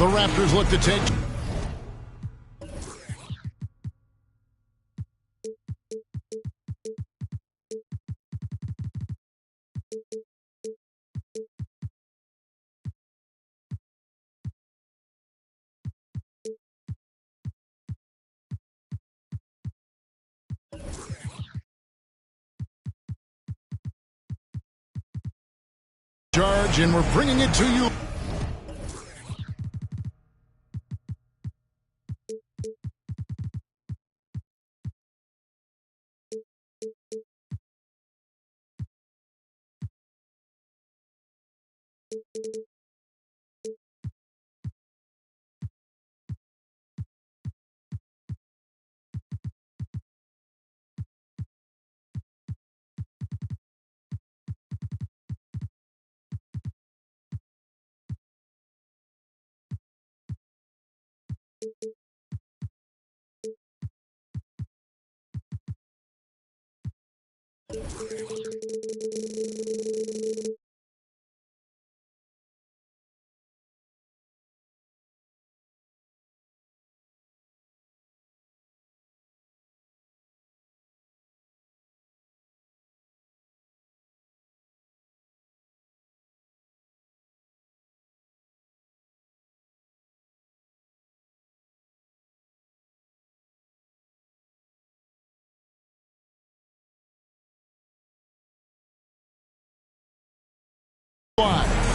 The Raptors look to take. Charge, and we're bringing it to you.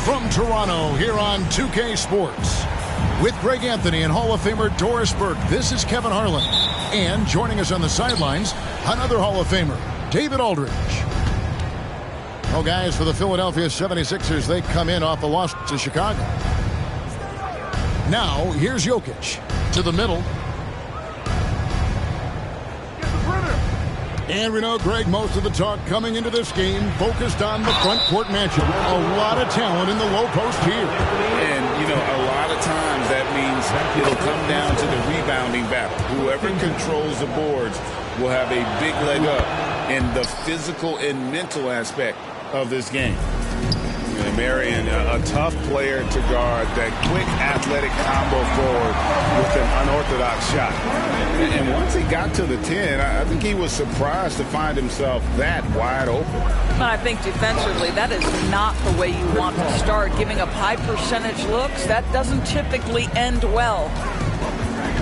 From Toronto, here on 2K Sports. With Greg Anthony and Hall of Famer Doris Burke, this is Kevin Harlan. And joining us on the sidelines, another Hall of Famer, David Aldridge. Well, guys, for the Philadelphia 76ers, they come in off a loss to Chicago. Now, here's Jokic to the middle. And we know, Greg, most of the talk coming into this game focused on the front court matchup. A lot of talent in the low post here. And, you know, a lot of times that means it'll come down to the rebounding battle. Whoever controls the boards will have a big leg up in the physical and mental aspect of this game. Marion, a tough player to guard, that quick athletic combo forward with an unorthodox shot. And once he got to the 10, I think he was surprised to find himself that wide open. I think defensively, that is not the way you want to start. Giving up high percentage looks, that doesn't typically end well.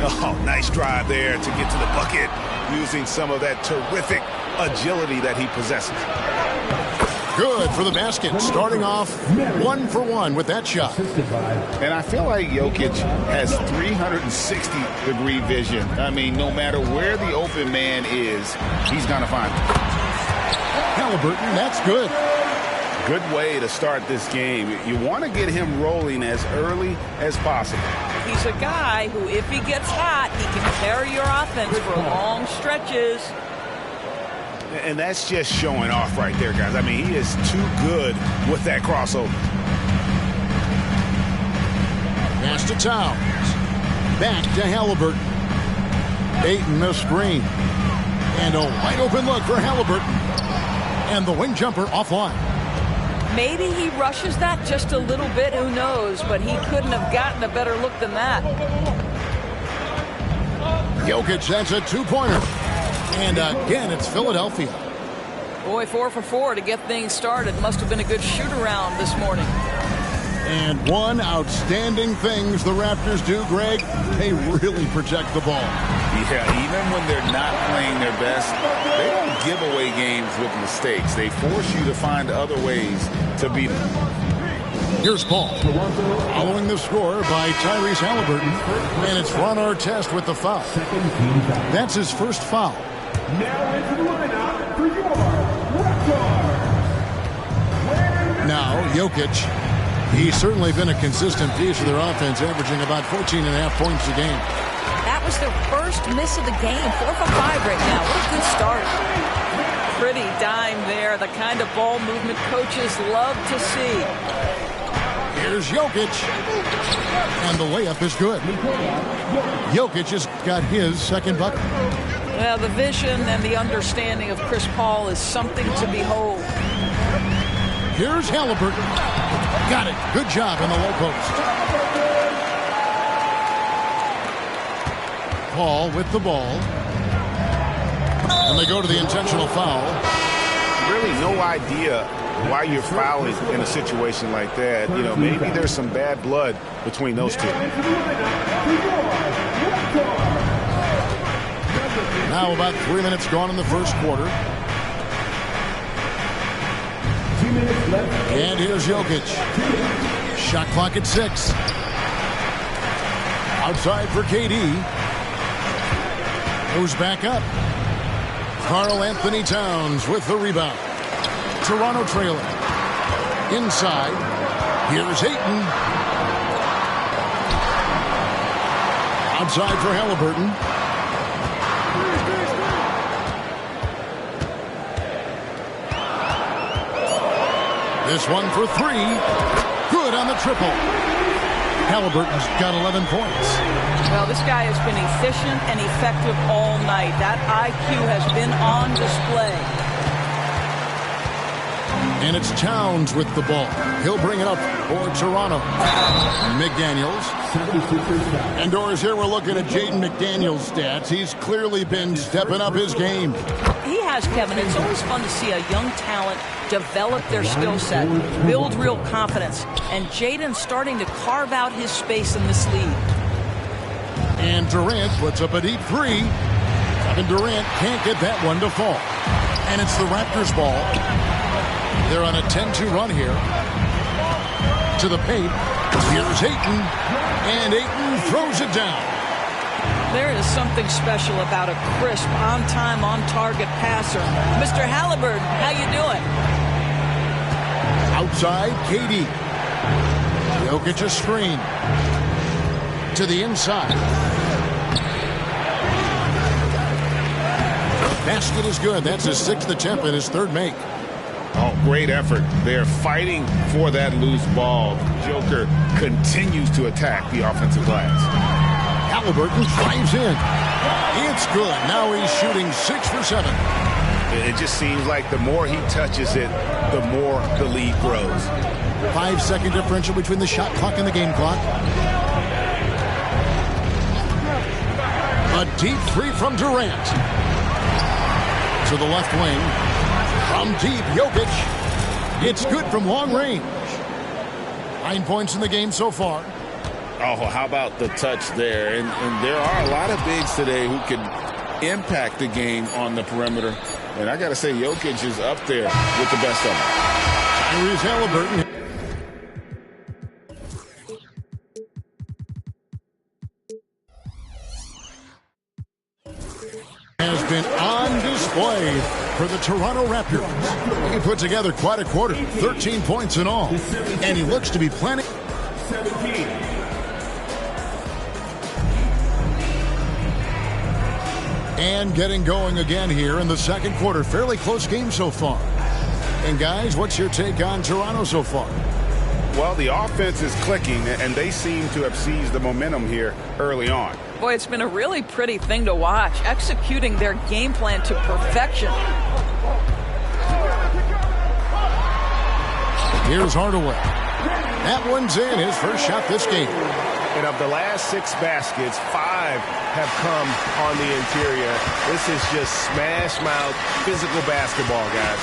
Oh, nice drive there to get to the bucket, using some of that terrific agility that he possesses. Good for the basket, starting off 1 for 1 with that shot. And I feel like Jokic has 360-degree vision. I mean, no matter where the open man is, he's going to find it. Halliburton, that's good. Good way to start this game. You want to get him rolling as early as possible. He's a guy who, if he gets hot, he can carry your offense for long stretches. And that's just showing off right there, guys. I mean, he is too good with that crossover. Pass to Towns. Back to Halliburton. Ayton, the screen. And a wide open look for Halliburton. And the wing jumper offline. Maybe he rushes that just a little bit, who knows, but he couldn't have gotten a better look than that. Jokic, that's a two-pointer. And again, it's Philadelphia. Boy, 4 for 4 to get things started. Must have been a good shoot-around this morning. And one outstanding things the Raptors do, Greg, they really protect the ball. Yeah, even when they're not playing their best, they don't give away games with mistakes. They force you to find other ways to beat them. Here's Paul, following the score by Tyrese Halliburton, and it's Ron Artest with the foul. That's his first foul. Now into the lineup for your record. Now, Jokic, he's certainly been a consistent piece of their offense, averaging about 14.5 points a game. That was their first miss of the game. 4 for 5 right now. What a good start. Pretty dime there. The kind of ball movement coaches love to see. Here's Jokic. And the layup is good. Jokic has got his second bucket. Well, the vision and the understanding of Chris Paul is something to behold. Here's Halliburton. Got it. Good job in the low post. Paul with the ball. And they go to the intentional foul. Really no idea why you're fouling in a situation like that. You know, maybe there's some bad blood between those two. Now about 3 minutes gone in the first quarter. And here's Jokic. Shot clock at 6. Outside for KD. Goes back up. Karl Anthony Towns with the rebound. Toronto trailing. Inside. Here's Ayton. Outside for Halliburton. This one for 3. Good on the triple. Halliburton's got 11 points. Well, this guy has been efficient and effective all night. That IQ has been on display. And it's Towns with the ball. He'll bring it up for Toronto. McDaniels. And Doris, here we're looking at Jaden McDaniels' stats. He's clearly been stepping up his game. He has, Kevin. It's always fun to see a young talent develop their skill set, build real confidence. And Jaden's starting to carve out his space in this league. And Durant puts up a deep 3. Kevin Durant can't get that one to fall. And it's the Raptors' ball. They're on a 10-2 run here. To the paint. Here's Ayton. And Ayton throws it down. There is something special about a crisp, on-time, on-target passer. Mr. Halliburton, how you doing? Outside, KD. Jokic a screen. To the inside. Basket is good. That's his 6th attempt and his 3rd make. Oh, great effort. They're fighting for that loose ball. Joker continues to attack the offensive glass. Halliburton drives in. It's good. Now he's shooting 6 for 7. It just seems like the more he touches it, the more the lead grows. 5-second differential between the shot clock and the game clock. A deep 3 from Durant. To the left wing. From deep, Jokic. It's good from long range. 9 points in the game so far. Oh, how about the touch there? And there are a lot of bigs today who can impact the game on the perimeter. And I got to say, Jokic is up there with the best of them. Tyrese Halliburton. Has been on display for the Toronto Raptors. He put together quite a quarter, 13 points in all. And he looks to be planning. 17. And getting going again here in the second quarter. Fairly close game so far. And guys, what's your take on Toronto so far? Well, the offense is clicking, and they seem to have seized the momentum here early on. Boy, it's been a really pretty thing to watch, executing their game plan to perfection. Here's Hardaway. That one's in, his first shot this game. And of the last 6 baskets, 5 have come on the interior. This is just smash-mouth physical basketball, guys.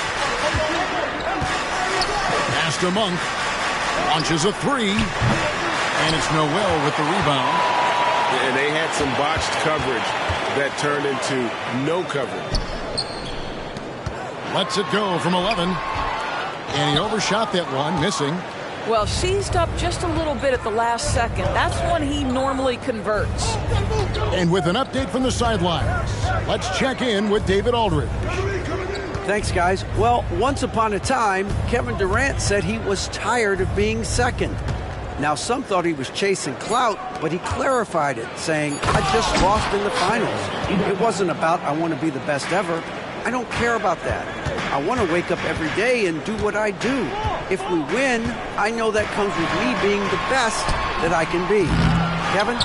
Pass to Monk. Launches a 3. And it's Noel with the rebound. And they had some botched coverage that turned into no coverage. Lets it go from 11. And he overshot that one, missing. Well, seized up just a little bit at the last second. That's when he normally converts. And with an update from the sidelines, let's check in with David Aldridge. Thanks, guys. Well, once upon a time, Kevin Durant said he was tired of being second. Now, some thought he was chasing clout, but he clarified it, saying, I just lost in the finals. It wasn't about I want to be the best ever. I don't care about that. I want to wake up every day and do what I do. If we win, I know that comes with me being the best that I can be. Kevin?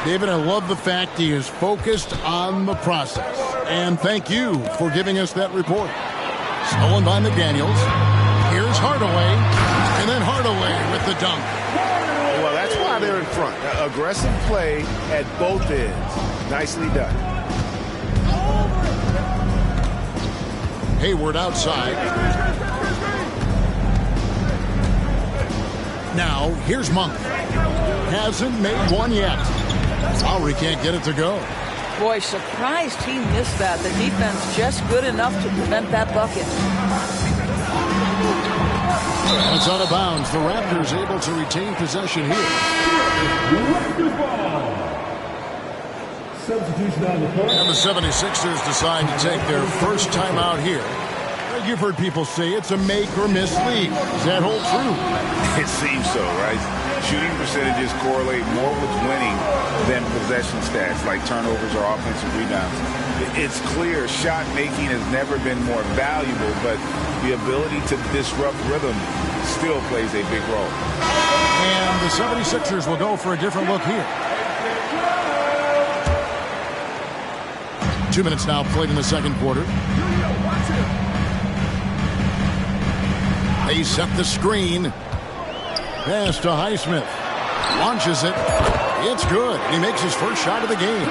David, I love the fact he is focused on the process. And thank you for giving us that report. Stolen by McDaniels. Here's Hardaway. And then Hardaway with the dunk. Well, that's why they're in front. Aggressive play at both ends. Nicely done. Hayward outside. Now, here's Monk. Hasn't made one yet. Lowry can't get it to go. Boy, surprised he missed that. The defense just good enough to prevent that bucket. And it's out of bounds. The Raptors able to retain possession here. Substitution on the court. And the 76ers decide to take their first timeout here. You've heard people say it's a make-or-miss league. Does that hold true? It seems so, right? Shooting percentages correlate more with winning than possession stats like turnovers or offensive rebounds. It's clear shot making has never been more valuable, but the ability to disrupt rhythm still plays a big role. And the 76ers will go for a different look here. 2 minutes now played in the second quarter. They set the screen. Pass to Highsmith. Launches it. It's good. He makes his first shot of the game.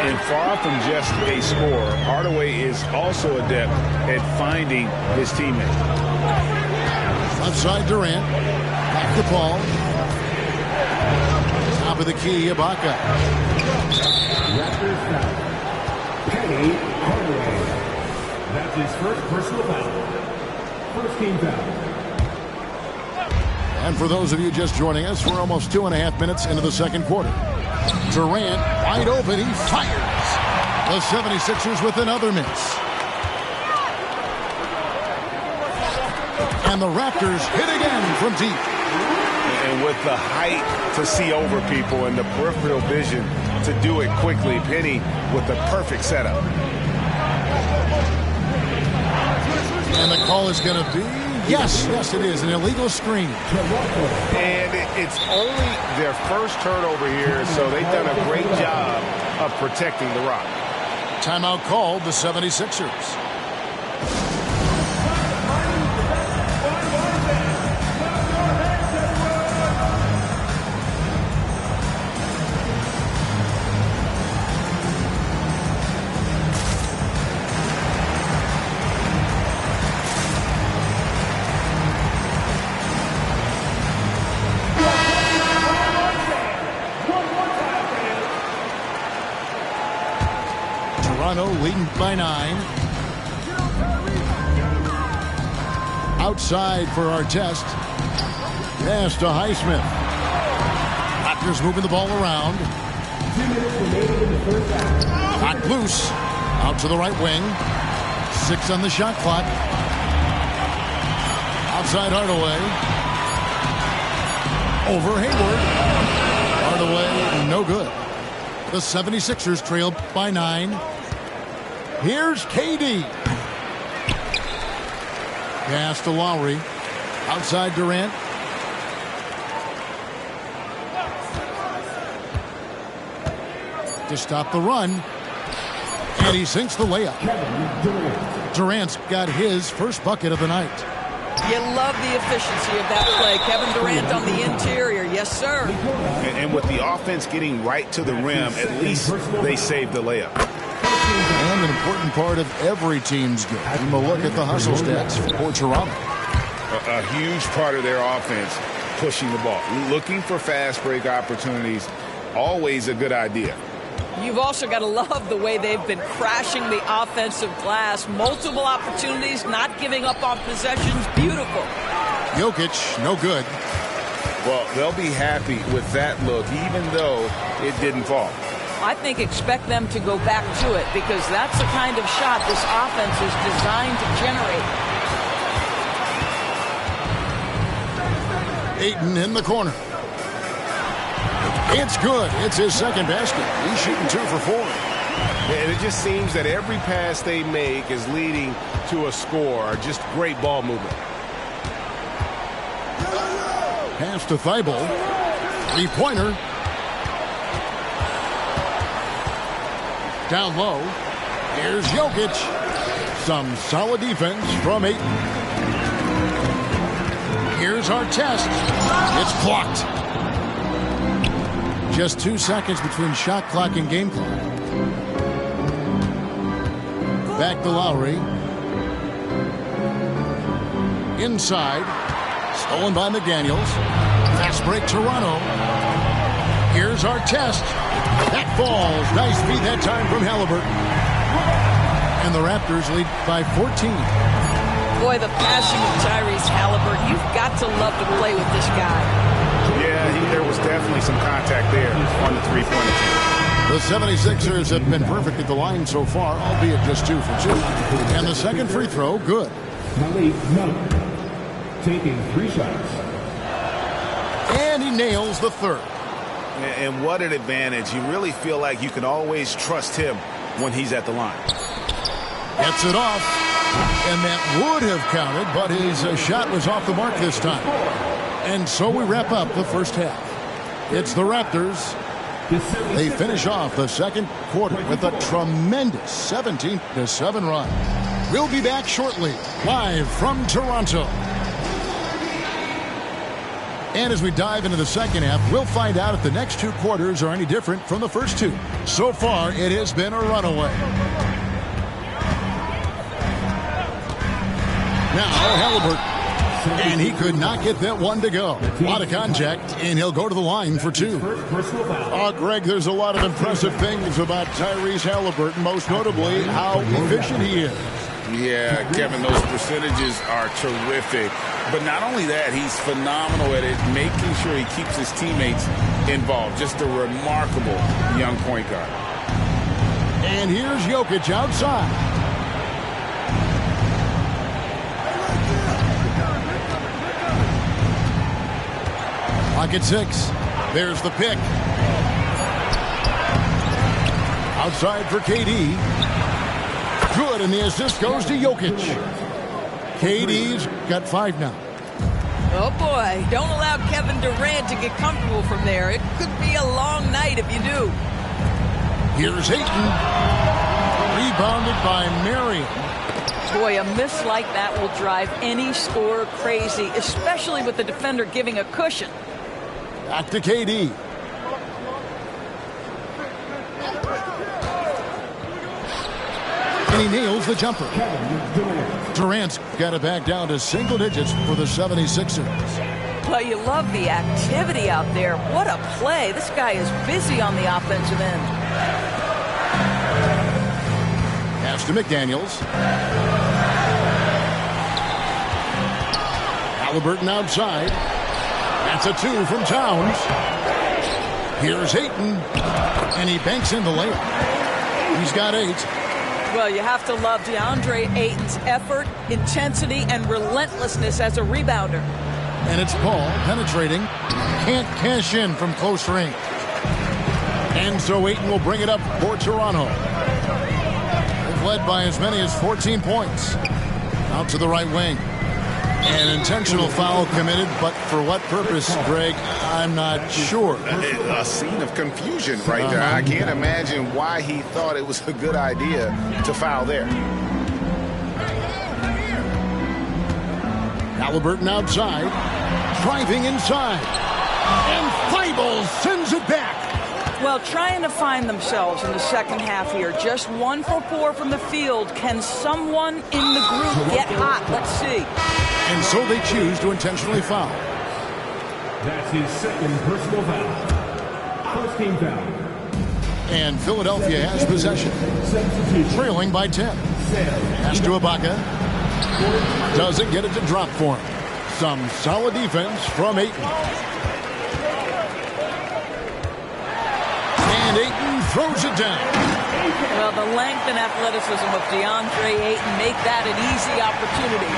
And far from just a scorer, Hardaway is also adept at finding his teammate. Left side Durant. Back to Paul. Top of the key, Ibaka. Raptors foul. Penny Hardaway. That's his first personal foul. First team foul. And for those of you just joining us, we're almost 2.5 minutes into the second quarter. Durant wide open. He fires. The 76ers with another miss. And the Raptors hit again from deep. And with the height to see over people and the peripheral vision to do it quickly, Penny with the perfect setup. And the call is going to be, yes, it is, an illegal screen. And it's only their first turnover here, so they've done a great job of protecting the rock. Timeout called, the 76ers. Leading by 9. Outside for Artest. Pass to Highsmith. Raptors moving the ball around. 2 minutes remaining in the first half. Hot loose. Out to the right wing. 6 on the shot clock. Outside Hardaway. Over Hayward. Hardaway, no good. The 76ers trail by 9. Here's KD. Pass to Lowry. Outside Durant. To stop the run. And he sinks the layup. Durant's got his first bucket of the night. You love the efficiency of that play. Kevin Durant on the interior. Yes, sir. And with the offense getting right to the rim, at least they saved the layup. And an important part of every team's game. And a look at the hustle stats for Toronto. A huge part of their offense, pushing the ball. Looking for fast break opportunities, always a good idea. You've also got to love the way they've been crashing the offensive glass. Multiple opportunities, not giving up on possessions. Beautiful. Jokic, no good. Well, they'll be happy with that look, even though it didn't fall. I think expect them to go back to it because that's the kind of shot this offense is designed to generate. Ayton in the corner. It's good. It's his second basket. He's shooting 2 for 4. And it just seems that every pass they make is leading to a score. Just great ball movement. Pass to Thibault. 3-pointer. Down low. Here's Jokic. Some solid defense from Ayton. Here's Artest. It's blocked. Just 2 seconds between shot clock and game clock. Back to Lowry. Inside. Stolen by McDaniels. Fast break Toronto. Here's our test. That falls. Nice feed that time from Halliburton. And the Raptors lead by 14. Boy, the passing of Tyrese Halliburton. You've got to love to play with this guy. Yeah, there was definitely some contact there on the three-pointer team. The 76ers have been perfect at the line so far, albeit just 2 for 2. And the second free throw, good. Malik Monk taking 3 shots. And he nails the third. And what an advantage. You really feel like you can always trust him when he's at the line. Gets it off. And that would have counted, but his shot was off the mark this time. And so we wrap up the first half. It's the Raptors. They finish off the second quarter with a tremendous 17-7 run. We'll be back shortly, live from Toronto. And as we dive into the second half, we'll find out if the next 2 quarters are any different from the first 2. So far, it has been a runaway. Now, Halliburton. And he could not get that one to go. A lot of contact, and he'll go to the line for 2. Oh, Greg, there's a lot of impressive things about Tyrese Halliburton, most notably how efficient he is. Yeah, Kevin, those percentages are terrific. But not only that, he's phenomenal at it, making sure he keeps his teammates involved. Just a remarkable young point guard. And here's Jokic outside. Clock at 6. There's the pick. Outside for KD. Good, and the assist goes to Jokic. KD's got 5 now. Oh, boy. Don't allow Kevin Durant to get comfortable from there. It could be a long night if you do. Here's Ayton. Rebounded by Marion. Boy, a miss like that will drive any scorer crazy, especially with the defender giving a cushion. Back to KD. And he nails the jumper. Durant's got it back down to single digits for the 76ers. Well, you love the activity out there. What a play. This guy is busy on the offensive end. Pass to McDaniels. Halliburton outside. That's a 2 from Towns. Here's Ayton. And he banks in the layup. He's got 8. Well, you have to love DeAndre Ayton's effort, intensity, and relentlessness as a rebounder. And it's Paul penetrating. Can't cash in from close range. And so Ayton will bring it up for Toronto. They've led by as many as 14 points. Out to the right wing. An intentional foul committed, but for what purpose, Greg, I'm not sure. A scene of confusion right there. I can't imagine why he thought it was a good idea to foul there. Halliburton outside, driving inside, and Thibault sends it back. Well, trying to find themselves in the second half here. Just 1 for 4 from the field. Can someone in the group get hot? Let's see. And so they choose to intentionally foul. That's his second personal foul. First team foul. And Philadelphia has possession. Trailing by 10. Pass to Ibaka. Doesn't get it to drop for him. Some solid defense from Ayton. And Ayton throws it down. Well, the length and athleticism of DeAndre Ayton make that an easy opportunity.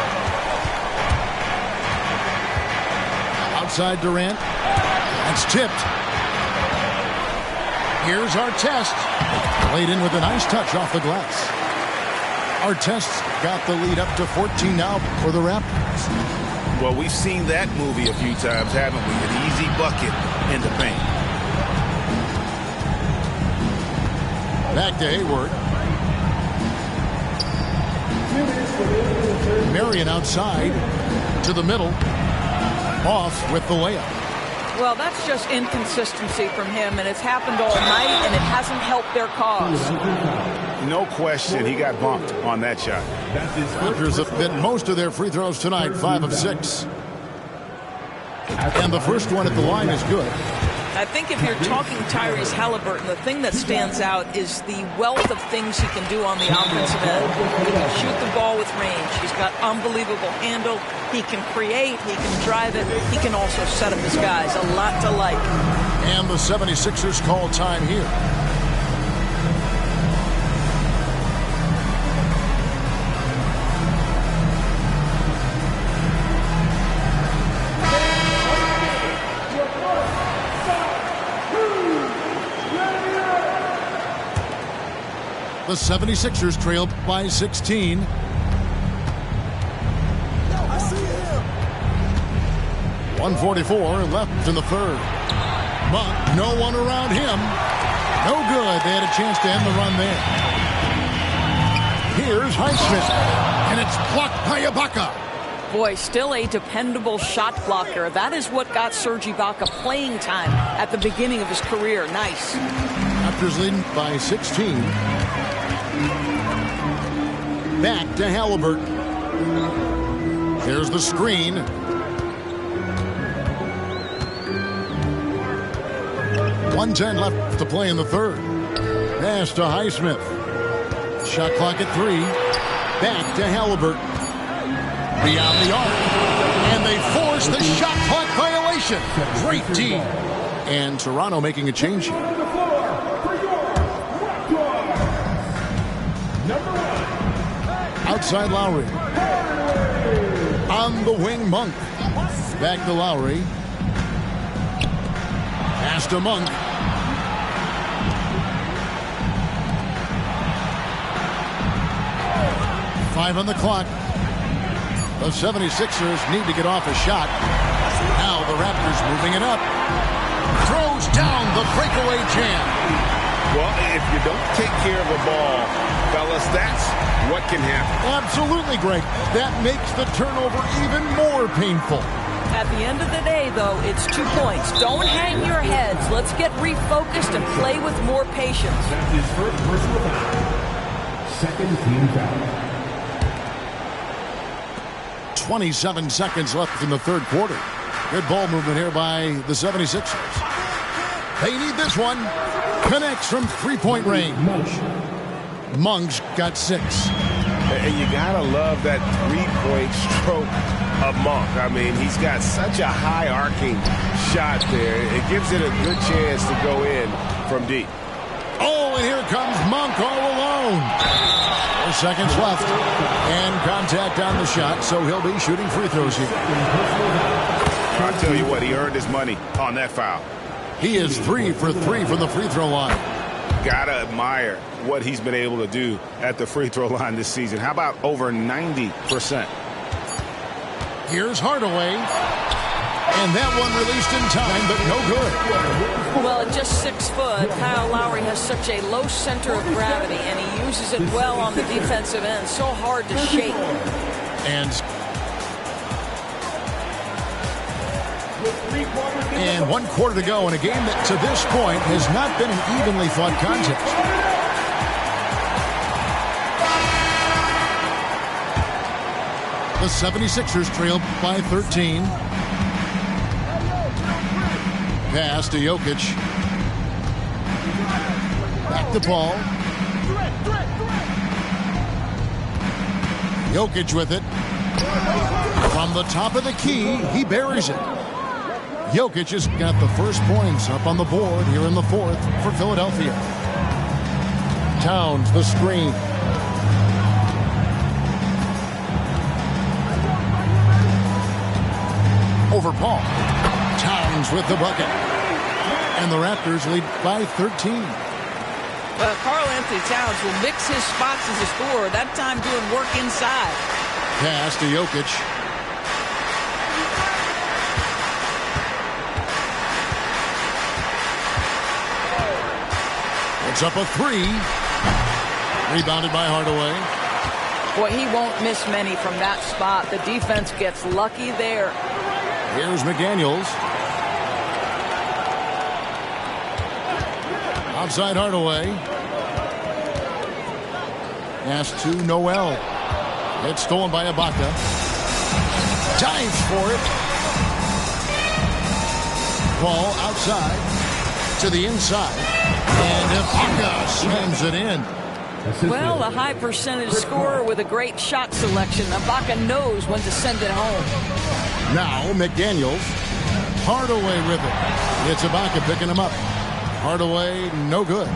Outside Durant. That's tipped. Here's Artest. Laid in with a nice touch off the glass. Artest's got the lead up to 14 now for the Raptors. Well, we've seen that movie a few times, haven't we? An easy bucket in the paint. Back to Hayward. Marion outside to the middle. Off with the layup. Well, that's just inconsistency from him, and it's happened all night, and it hasn't helped their cause. No question, he got bumped on that shot. Raptors have hit most of their free throws tonight, 5 of 6. And the first one at the line is good. I think if you're talking Tyrese Halliburton, the thing that stands out is the wealth of things he can do on the offensive end. He can shoot the ball with range. He's got unbelievable handle. He can create. He can drive it. He can also set up his guys. A lot to like. And the 76ers call time here. The 76ers trailed by 16. 1:44 left in the third. Monk, no one around him. No good. They had a chance to end the run there. Here's Highsmith, and it's blocked by Ibaka. Boy, still a dependable shot blocker. That is what got Serge Ibaka playing time at the beginning of his career. Nice. Raptors leading by 16. Back to Halliburton. There's the screen. .110 left to play in the third. Pass to Highsmith. Shot clock at 3. Back to Halliburton. Beyond the arc. And they force the shot clock violation. Great D. And Toronto making a change here. Outside Lowry. On the wing, Monk. Back to Lowry. Pass to Monk. Five on the clock. The 76ers need to get off a shot. Now the Raptors moving it up. Throws down the breakaway jam. Well, if you don't take care of the ball, fellas, that's what can happen. Absolutely, Greg. That makes the turnover even more painful. At the end of the day, though, it's 2 points. Don't hang your heads. Let's get refocused and play with more patience. That's his first personal foul. Second team foul. 27 seconds left in the third quarter. Good ball movement here by the 76ers. They need this one. Connects from three-point range. Monk's got 6. And you gotta love that three-point stroke of Monk. I mean, he's got such a high arcing shot there. It gives it a good chance to go in from deep. Oh, and here comes Monk all alone. 4 seconds left. And contact on the shot, so he'll be shooting free throws here. I'll tell you what, he earned his money on that foul. He is 3 for 3 from the free throw line. Gotta admire what he's been able to do at the free throw line this season. How about over 90%? Here's Hardaway. And that one released in time, but no good. Well, at just 6 foot, Kyle Lowry has such a low center of gravity, and he uses it well on the defensive end. So hard to shake. And 1 quarter to go in a game that to this point has not been an evenly fought contest. The 76ers trail by 13. Pass to Jokic. Back to Paul. Jokic with it. From the top of the key, he buries it. Jokic has got the first points up on the board here in the fourth for Philadelphia. Towns, the screen. Over Paul. Towns with the bucket. And the Raptors lead by 13. Well, Karl Anthony Towns will mix his spots as a scorer, that time doing work inside. Pass to Jokic. It's up a 3. Rebounded by Hardaway. Boy, he won't miss many from that spot. The defense gets lucky there. Here's McDaniels. Outside Hardaway. Pass to Noel. It's stolen by Ibaka. Dives for it. Ball outside to the inside. And Ibaka slams it in. Well, a high percentage scorer with a great shot selection. Ibaka knows when to send it home. Now McDaniels. Hardaway with it. It's Ibaka picking him up. Hardaway, no good.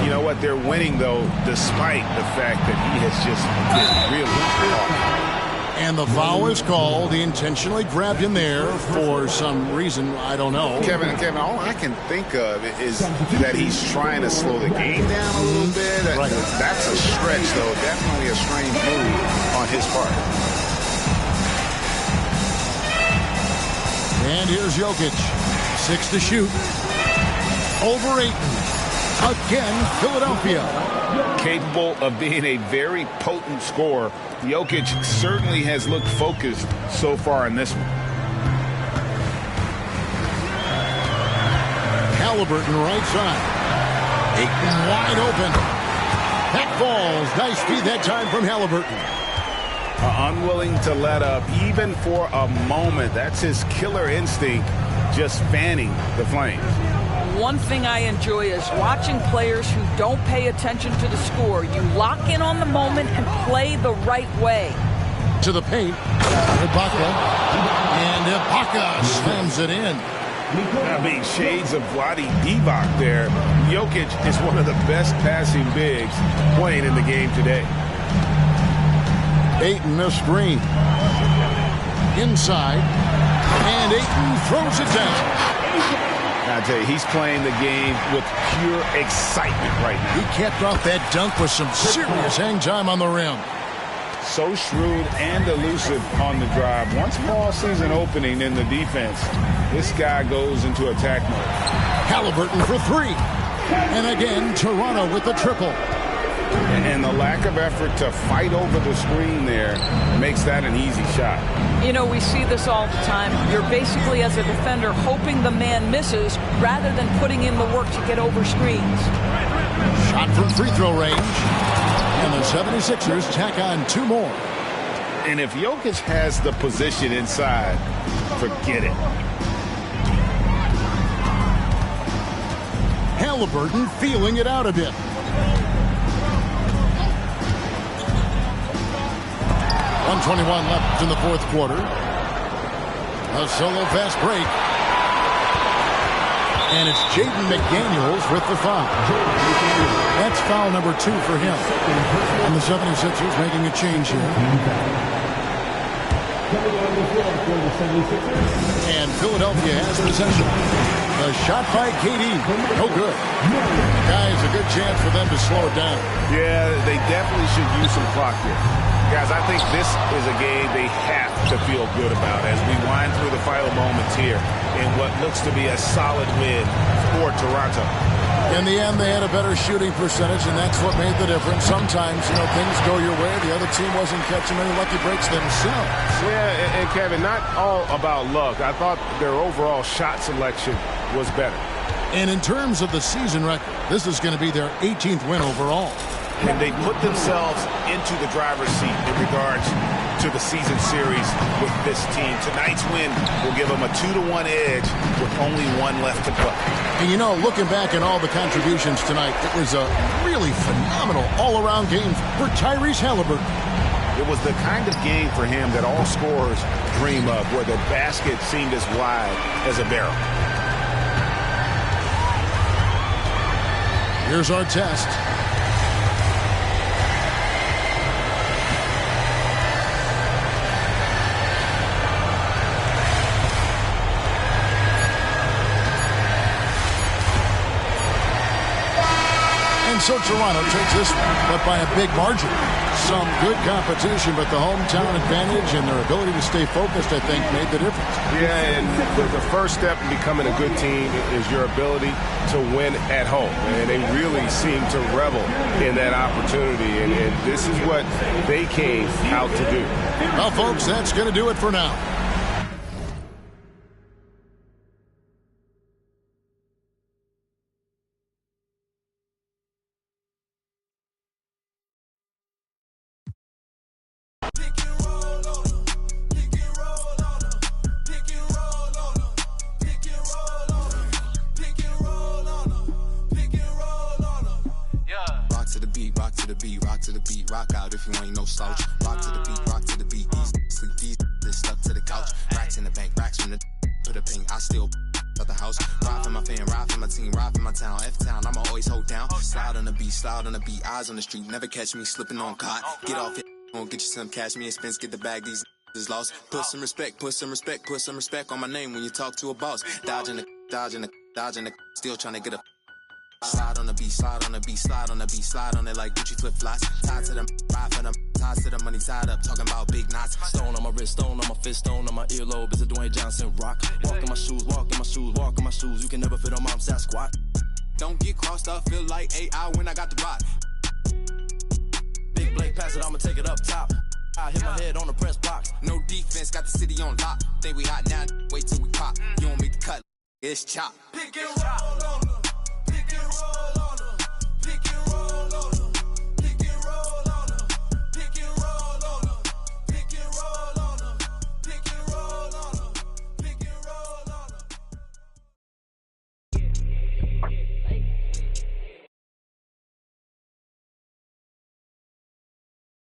You know what? They're winning, though, despite the fact that he has just been really off. And the foul is called. He intentionally grabbed him there for some reason. I don't know. Kevin, all I can think of is that he's trying to slow the game down a little bit. That's a stretch, though. Definitely a strange move on his part. And here's Jokic. 6 to shoot. Over 8. Again, Philadelphia. Capable of being a very potent scorer. Jokic certainly has looked focused so far in this one. Halliburton right side. Ayton wide open. That falls. Nice feed that time from Halliburton. Unwilling to let up even for a moment. That's his killer instinct, just fanning the flames. One thing I enjoy is watching players who don't pay attention to the score. You lock in on the moment and play the right way. To the paint. Ibaka. And Ibaka slams it in. I mean, shades of Vlade Divac there. Jokic is one of the best passing bigs playing in the game today. Ayton a screen. Inside. And Ayton throws it down. I tell you, he's playing the game with pure excitement right now. He capped off that dunk with some serious hang time on the rim. So shrewd and elusive on the drive. Once Paul sees an opening in the defense, this guy goes into attack mode. Halliburton for 3. And again, Toronto with the triple. And the lack of effort to fight over the screen there makes that an easy shot. You know, we see this all the time. You're basically, as a defender, hoping the man misses rather than putting in the work to get over screens. Shot from free throw range. And the 76ers tack on 2 more. And if Jokic has the position inside, forget it. Halliburton feeling it out a bit. 1:21 left in the 4th quarter. A solo fast break. And it's Jaden McDaniels with the foul. That's foul number 2 for him. And the 76ers making a change here. And Philadelphia has possession. A shot by KD. No good. Guys, a good chance for them to slow it down. Yeah, they definitely should use some clock here. Guys, I think this is a game they have to feel good about as we wind through the final moments here in what looks to be a solid win for Toronto. In the end, they had a better shooting percentage, and that's what made the difference. Sometimes, things go your way. The other team wasn't catching many lucky breaks themselves. Yeah, and Kevin, not all about luck. I thought their overall shot selection was better. And in terms of the season record, this is going to be their 18th win overall. And they put themselves into the driver's seat in regards to the season series with this team. Tonight's win will give them a 2-1 edge with only 1 left to play. And looking back at all the contributions tonight, it was a really phenomenal all-around game for Tyrese Halliburton. It was the kind of game for him that all scorers dream of, where the basket seemed as wide as a barrel. Here's our test. And so Toronto takes this one, but by a big margin. Some good competition, but the hometown advantage and their ability to stay focused, I think, made the difference. Yeah, and the first step in becoming a good team is your ability to win at home. And they really seem to revel in that opportunity, and this is what they came out to do. Well, folks, that's going to do it for now. the beat, rock out if you ain't no slouch. Rock to the beat, sleep these, this stuck to the couch. Racks in the bank, racks from the to the pink, I still out the house. Ride for my fan, ride for my team, ride for my town. F-town, I'ma always hold down. Slide on the beat, eyes on the street. Never catch me slipping on cot. Get off it, won't get you some cash. Me and Spence get the bag, these is lost. Put some respect on my name when you talk to a boss. Dodging the, still trying to get a. Slide on the beat, slide on it like Gucci flip flops. Tied to them, ride for them, tied to the money tied up, talking about big knots. Stone on my wrist, stone on my fist, stone on my earlobe. It's a Dwayne Johnson rock. Walk in my shoes, you can never fit on my squat. Don't get crossed up, feel like AI when I got the rock. Big Blake pass it, I'ma take it up top. I hit my head on the press box. No defense, got the city on lock. Think we hot now, wait till we pop. You don't make the cut, it's chop. Pick and roll on the